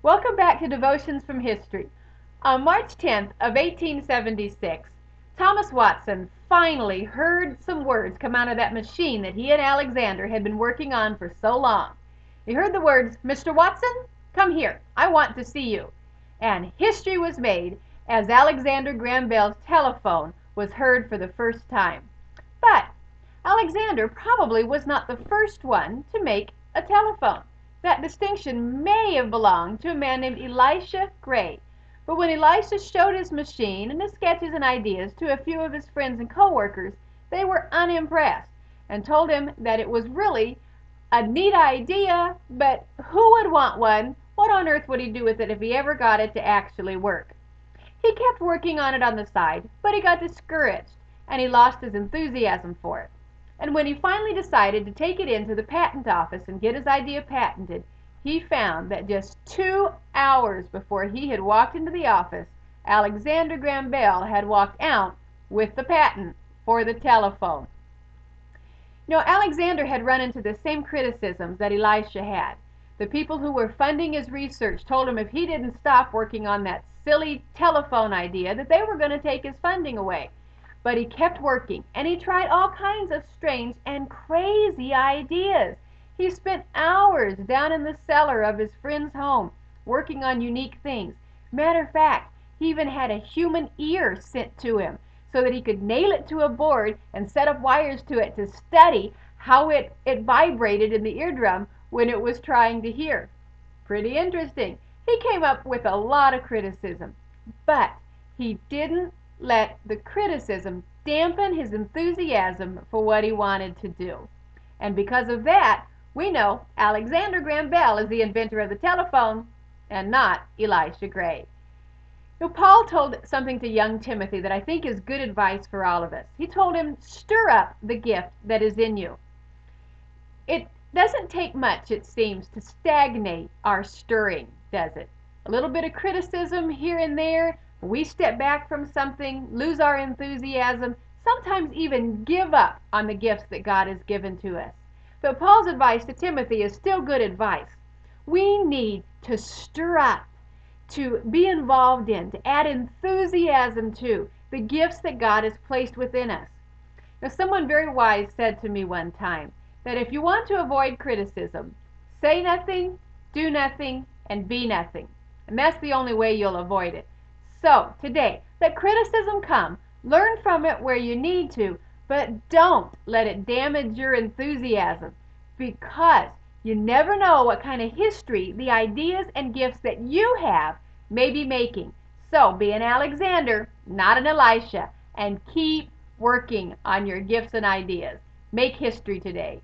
Welcome back to Devotions from History. On March 10th of 1876, Thomas Watson finally heard some words come out of that machine that he and Alexander had been working on for so long. He heard the words, "Mr. Watson, come here. I want to see you." And history was made as Alexander Graham Bell's telephone was heard for the first time. But Alexander probably was not the first one to make a telephone. That distinction may have belonged to a man named Elisha Gray. But when Elisha showed his machine and his sketches and ideas to a few of his friends and co-workers, they were unimpressed and told him that it was really a neat idea, but who would want one? What on earth would he do with it if he ever got it to actually work? He kept working on it on the side, but he got discouraged and he lost his enthusiasm for it. And when he finally decided to take it into the patent office and get his idea patented, he found that just 2 hours before he had walked into the office, Alexander Graham Bell had walked out with the patent for the telephone. Alexander had run into the same criticisms that Elisha had. The people who were funding his research told him if he didn't stop working on that silly telephone idea that they were going to take his funding away. But he kept working, and he tried all kinds of strange and crazy ideas. He spent hours down in the cellar of his friend's home working on unique things. Matter of fact, he even had a human ear sent to him so that he could nail it to a board and set up wires to it to study how it vibrated in the eardrum when it was trying to hear. Pretty interesting. He came up with a lot of criticism, but he didn't let the criticism dampen his enthusiasm for what he wanted to do. And because of that, we know Alexander Graham Bell is the inventor of the telephone and not Elisha Gray. Paul told something to young Timothy that I think is good advice for all of us. He told him, stir up the gift that is in you. It doesn't take much, it seems, to stagnate our stirring, does it? A little bit of criticism here and there, we step back from something, lose our enthusiasm, sometimes even give up on the gifts that God has given to us. But Paul's advice to Timothy is still good advice. We need to stir up, to be involved in, to add enthusiasm to the gifts that God has placed within us. Someone very wise said to me one time that if you want to avoid criticism, say nothing, do nothing, and be nothing. And that's the only way you'll avoid it. So today, let criticism come. Learn from it where you need to, but don't let it damage your enthusiasm, because you never know what kind of history the ideas and gifts that you have may be making. So be an Alexander, not an Elisha, and keep working on your gifts and ideas. Make history today.